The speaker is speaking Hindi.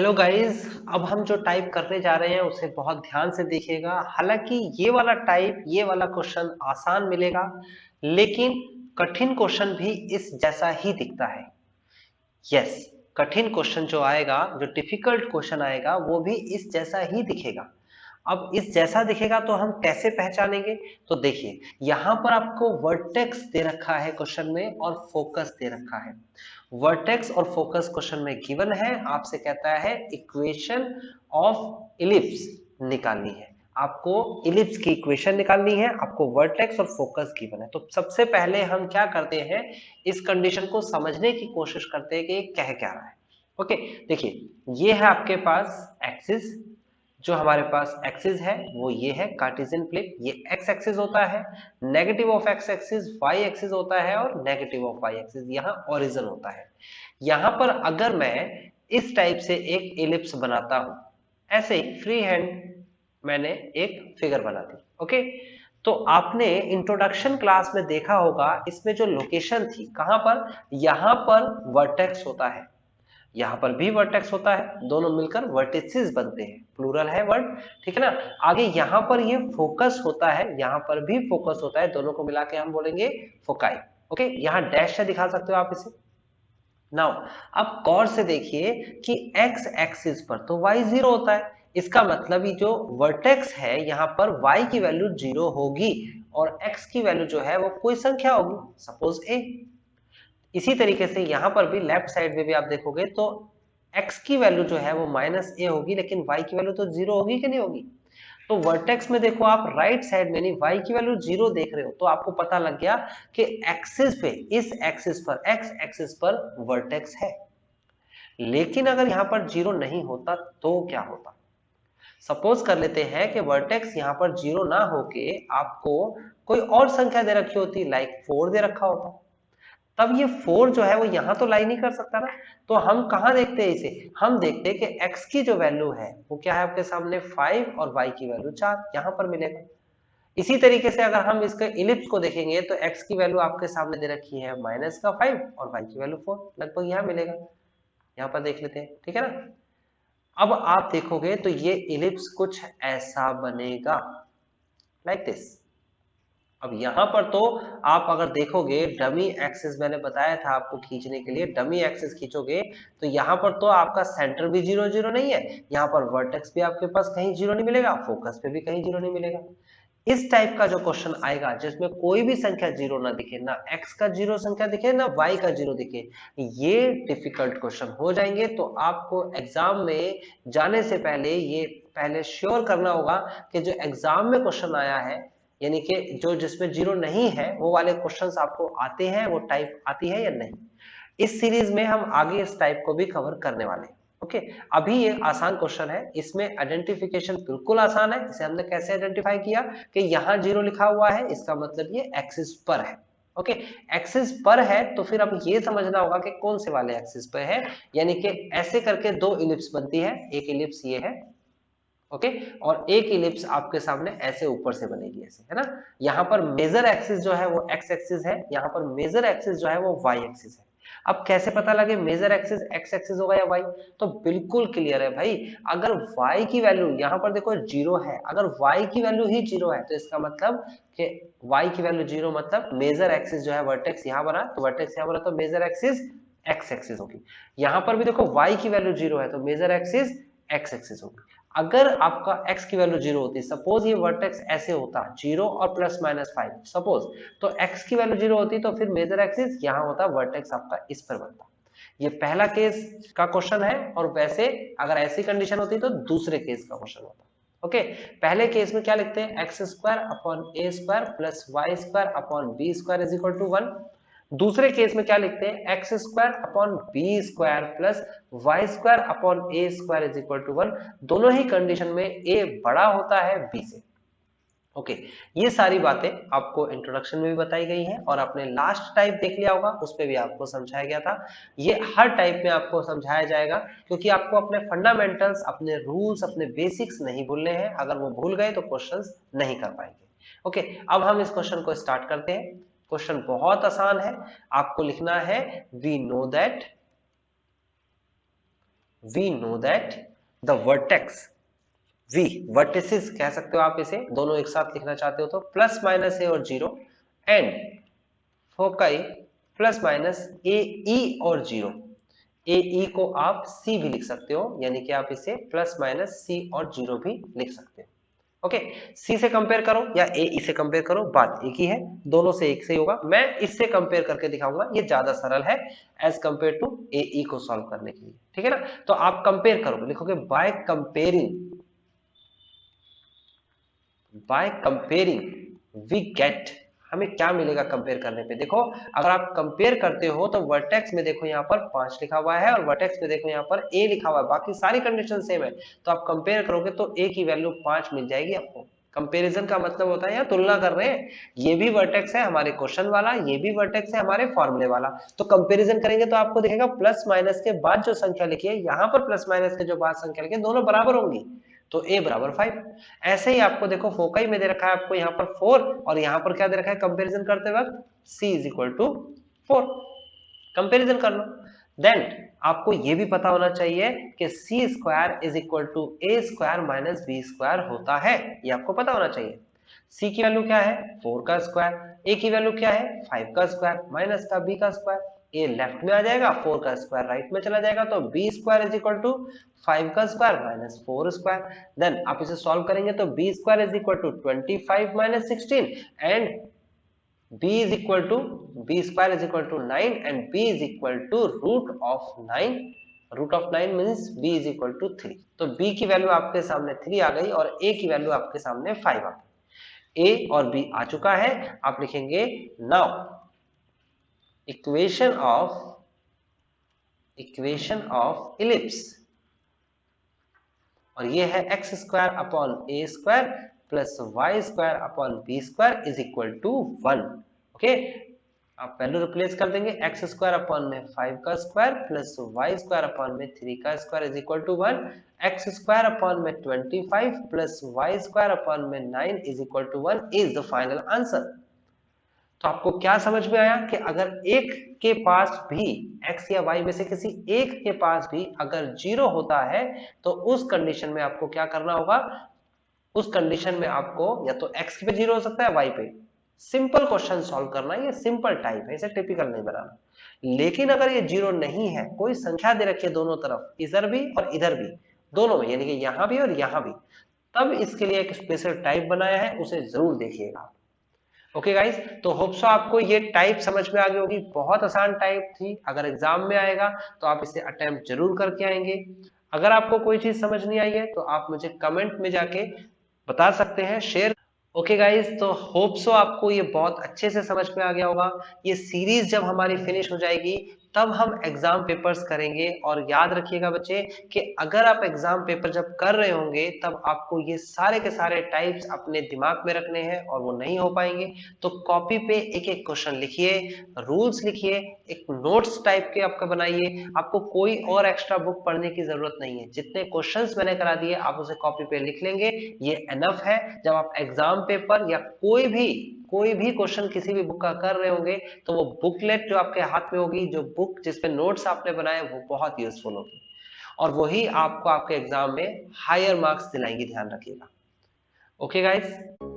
Hello guys. अब हम जो टाइप करने जा रहे हैं उसे बहुत ध्यान से देखिएगा। हालांकि ये वाला क्वेश्चन आसान मिलेगा, लेकिन कठिन क्वेश्चन भी इस जैसा ही दिखता है। यस, कठिन क्वेश्चन जो आएगा, जो डिफिकल्ट क्वेश्चन आएगा, वो भी इस जैसा ही दिखेगा। अब इस जैसा दिखेगा तो हम कैसे पहचानेंगे? तो देखिए, यहां पर आपको वर्टेक्स दे रखा है क्वेश्चन में और फोकस दे रखा है। वर्टेक्स और फोकस क्वेश्चन में गिवन है, आपसे कहता है इक्वेशन ऑफ इलिप्स निकालनी है। आपको इलिप्स की इक्वेशन निकालनी है, आपको वर्टेक्स और फोकस गिवन है। तो सबसे पहले हम क्या करते हैं, इस कंडीशन को समझने की कोशिश करते हैं कि ये कह क्या रहा है। ओके, देखिए, ये है आपके पास एक्सिस। जो हमारे पास एक्सिस है वो ये है कार्टेशियन प्लेन, ये एक्स एक्सिस होता है। Negative of X axis Y axis होता है और नेगेटिव ऑफ वाई एक्सिस यहाँ ओरिजिन होता है। यहाँ पर अगर मैं इस टाइप से एक इलिप्स बनाता हूं, ऐसे ही फ्री हैंड मैंने एक फिगर बना दी। ओके, तो आपने इंट्रोडक्शन क्लास में देखा होगा, इसमें जो लोकेशन थी कहां पर, यहां पर वर्टेक्स होता है, यहाँ पर भी वर्टेक्स होता है, दोनों मिलकर वर्टिसेस बनते हैं, प्लूरल है वर्ड, ठीक है ना। आगे यहाँ पर ये फोकस होता है, यहाँ पर भी फोकस होता है, दोनों को मिला के हम बोलेंगे फोकाई। ओके, यहाँ डैश से दिखा सकते हो आप इसे। नाउ अब गौर से देखिए कि एक्स एक्सिस पर तो y जीरो होता है, इसका मतलब ही जो वर्टेक्स है यहाँ पर y की वैल्यू जीरो होगी और x की वैल्यू जो है वो कोई संख्या होगी, सपोज a। इसी तरीके से यहां पर भी लेफ्ट साइड में भी आप देखोगे तो x की वैल्यू जो है वो माइनस ए होगी, लेकिन y की वैल्यू तो जीरो होगी कि नहीं होगी। तो वर्टेक्स में देखो आप राइट साइड में नहीं, y की वैल्यू जीरो देख रहे हो, तो आपको पता लग गया कि एक्सिस पे, इस एक्सिस पर, x एक्सिस पर वर्टेक्स है। लेकिन अगर यहां पर जीरो नहीं होता तो क्या होता? सपोज कर लेते हैं कि वर्टेक्स यहां पर जीरो ना होके आपको कोई और संख्या दे रखी होती, लाइक 4 दे रखा होता, तब ये 4 जो है वो यहां तो लाई नहीं कर सकता ना। तो हम कहां देखते हैं इसे, हम देखते हैं कि x की जो वैल्यू है वो क्या है आपके सामने 5 और y की वैल्यू 4 यहां पर मिलेगा। इसी तरीके से अगर हम इसके इलिप्स को देखेंगे तो x की वैल्यू आपके सामने दे रखी है माइनस का 5 और y की वैल्यू 4, लगभग यहां मिलेगा। यहां पर देख लेते हैं, ठीक है ना। अब आप देखोगे तो ये इलिप्स कुछ ऐसा बनेगा, लाइक दिस। अब यहां पर तो आप अगर देखोगे डमी एक्सिस मैंने बताया था आपको खींचने के लिए, डमी एक्सिस खींचोगे तो यहां पर तो आपका सेंटर भी जीरो जीरो नहीं है, यहां पर वर्टेक्स भी आपके पास कहीं जीरो नहीं मिलेगा, फोकस पे भी कहीं जीरो नहीं मिलेगा। इस टाइप का जो क्वेश्चन आएगा जिसमें कोई भी संख्या जीरो ना दिखे, ना एक्स का जीरो संख्या दिखे ना वाई का जीरो दिखे, ये डिफिकल्ट क्वेश्चन हो जाएंगे। तो आपको एग्जाम में जाने से पहले ये पहले श्योर करना होगा कि जो एग्जाम में क्वेश्चन आया है, यानी कि जो जिसमें जीरो नहीं है, वो वाले क्वेश्चंस आपको आते हैं, वो टाइप आती है या नहीं। इस सीरीज में हम आगे इस टाइप को भी कवर करने वाले हैं। ओके, अभी ये आसान क्वेश्चन है, इसमें आइडेंटिफिकेशन बिल्कुल आसान है। इसे हमने कैसे आइडेंटिफाई किया कि यहाँ जीरो लिखा हुआ है, इसका मतलब ये एक्सिस पर है। ओके, एक्सिस पर है तो फिर अब ये समझना होगा कि कौन से वाले एक्सिस पर है, यानी कि ऐसे करके दो इलिप्स बनती है, एक इलिप्स ये है, ओके, और एक इलिप्स आपके सामने ऐसे ऊपर से बनेगी, ऐसे, है ना। यहाँ पर मेजर एक्सिस जो है वो एक्स एक्सिस है, यहाँ पर मेजर एक्सिस जो है वो वाई एक्सिस है। अब कैसे पता लगे मेजर एक्सिस एक्स एक्सिस होगा या वाई? तो बिल्कुल क्लियर है भाई, अगर वाई की वैल्यू यहाँ पर देखो जीरो है, अगर वाई की वैल्यू ही जीरो है तो इसका मतलब कि वाई की वैल्यू जीरो, मतलब मेजर एक्सिस जो है वर्टेक्स यहाँ बना, तो वर्टेक्स यहाँ बना तो मेजर एक्सिस एक्स एक्सिस होगी। यहाँ पर भी देखो वाई की वैल्यू जीरो है तो मेजर एक्सिस एक्स एक्सिस होगी। अगर आपका x की वैल्यू जीरो होती, सपोज ये वर्टेक्स ऐसे होता जीरो और प्लस माइनस 5 सपोज, तो x की वैल्यू जीरो होती तो फिर मेजर एक्सिस यहाँ होता, वर्टेक्स आपका इस पर बनता। ये पहला केस का क्वेश्चन है, और वैसे अगर ऐसी कंडीशन होती तो दूसरे केस का क्वेश्चन होता। ओके, पहले केस में क्या लिखते हैं, X square upon A square plus Y square upon B square is equal to 1। दूसरे केस में क्या लिखते हैं, X square upon B square plus Y square upon A square is equal to 1। दोनों ही कंडीशन में ए बड़ा होता है बी से। ओके, ये सारी बातें आपको इंट्रोडक्शन में भी बताई गई हैं, और आपने लास्ट टाइप देख लिया होगा, उस पर भी आपको समझाया गया था। ये हर टाइप में आपको समझाया जाएगा, क्योंकि आपको अपने फंडामेंटल्स, अपने रूल्स, अपने बेसिक्स नहीं भूलने हैं। अगर वो भूल गए तो क्वेश्चंस नहीं कर पाएंगे। ओके, अब हम इस क्वेश्चन को स्टार्ट करते हैं। क्वेश्चन बहुत आसान है, आपको लिखना है we know that we know that the vertex, we vertices कह सकते हो आप इसे, दोनों एक साथ लिखना चाहते हो तो प्लस माइनस ए और जीरो, एंड फोकाई प्लस माइनस ए ई और जीरो। ए ई को आप सी भी लिख सकते हो, यानी कि आप इसे प्लस माइनस सी और जीरो भी लिख सकते हो। ओके, सी से कंपेयर करो या ए ई से कंपेयर करो, बात एक ही है, दोनों से एक से ही होगा। मैं इससे कंपेयर करके दिखाऊंगा, ये ज्यादा सरल है एज कंपेयर टू ए ई को सॉल्व करने के लिए, ठीक है ना। तो आप कंपेयर करो, लिखोगे बाय कंपेयरिंग वी गेट, हमें क्या मिलेगा कंपेयर करने पे। देखो अगर आप कंपेयर करते हो तो वर्टेक्स में देखो यहाँ पर 5 लिखा हुआ है और वर्टेक्स में देखो यहाँ पर ए लिखा हुआ है, बाकी सारी कंडीशन सेम है, तो आप कंपेयर करोगे तो ए की वैल्यू 5 मिल जाएगी आपको। कंपैरिजन का मतलब होता है यहाँ तुलना कर रहे हैं, ये भी वर्टेक्स है हमारे क्वेश्चन वाला, ये भी वर्टेक्स है हमारे फॉर्मूले वाला, तो कंपैरिजन करेंगे तो आपको दिखेगा प्लस माइनस के बाद जो संख्या लिखी है, यहाँ पर प्लस माइनस के जो बाद संख्या लिखी है दोनों बराबर होंगी, तो a बराबर 5। ऐसे ही आपको देखो फोकाई में दे रखा है आपको यहाँ पर 4 और यहाँ पर क्या दे रखा है कंपैरिजन करते वक्त c is equal to 4, comparison कर लो। देन आपको ये भी पता होना चाहिए कि C square is equal to A square minus B square होता है, ये आपको पता होना चाहिए। c की वैल्यू क्या है 4 का स्क्वायर, a की वैल्यू क्या है 5 का स्क्वायर माइनस का b का स्क्वायर, a लेफ्ट में आ जाएगा 4 का स्क्वायर राइट में चला जाएगा, तो b square is equal to 5 का स्क्वायर माइनस 4 स्क्वायर। देन आप इसे सॉल्व करेंगे तो b square is equal to 25 minus 16 and b is equal to b square is equal to 9 and b is equal to root of 9, root of 9 means b is equal to 3, तो b की वैल्यू आपके सामने 3 आ गई और a की वैल्यू आपके सामने 5 आ गई। a और b आ चुका है, आप लिखेंगे नाउ इक्वेशन ऑफ इलिप्स, और ये है X square upon A square plus Y square upon B square is equal to 1। Okay, आप वैल्यू रिप्लेस कर देंगे, एक्स स्क्वायर अपॉन में 5 का square plus Y square upon में 3 का square is equal to 1, X square upon में 25 प्लस वाई स्क्वायर अपॉन में 9 is equal to 1 is the final answer. तो आपको क्या समझ में आया कि अगर एक के पास भी x या y में से किसी एक के पास भी अगर 0 होता है तो उस कंडीशन में आपको क्या करना होगा, उस कंडीशन में आपको या तो x पे 0 हो सकता है y पे, सिंपल क्वेश्चन सॉल्व करना, ये सिंपल टाइप है, इसे टिपिकल नहीं बनाना। लेकिन अगर ये 0 नहीं है, कोई संख्या दे रखी है दोनों तरफ, इधर भी और इधर भी, दोनों में, यानी कि यहां भी और यहां भी, तब इसके लिए एक स्पेशल टाइप बनाया है, उसे जरूर देखिएगा। ओके गाइस, तो होप सो आपको ये टाइप समझ में आ गई होगी, बहुत आसान टाइप थी, अगर एग्जाम में आएगा तो आप इसे अटेम्प्ट जरूर करके आएंगे। अगर आपको कोई चीज समझ नहीं आई है तो आप मुझे कमेंट में जाके बता सकते हैं, शेयर। ओके गाइस, तो होप सो आपको ये बहुत अच्छे से समझ में आ गया होगा। ये सीरीज जब हमारी फिनिश हो जाएगी तब हम एग्जाम पेपर्स करेंगे, और याद रखिएगा बच्चे कि अगर आप एग्जाम पेपर जब कर रहे होंगे तब आपको ये सारे के सारे टाइप्स अपने दिमाग में रखने हैं और वो नहीं हो पाएंगे, तो कॉपी पे एक एक क्वेश्चन लिखिए, रूल्स लिखिए, एक नोट्स टाइप के आपका बनाइए, आपको कोई और एक्स्ट्रा बुक पढ़ने की जरूरत नहीं है, जितने क्वेश्चंस मैंने करा दिए आप उसे कॉपी पे लिख लेंगे, ये एनफ है। जब आप एग्जाम पेपर या कोई भी क्वेश्चन किसी भी बुक का कर रहे होंगे तो वो बुकलेट जो आपके हाथ में होगी, जो बुक जिसपे नोट्स आपने बनाए, वो बहुत यूजफुल होगी और वही आपको आपके एग्जाम में हायर मार्क्स दिलाएंगी, ध्यान रखिएगा। Okay guys.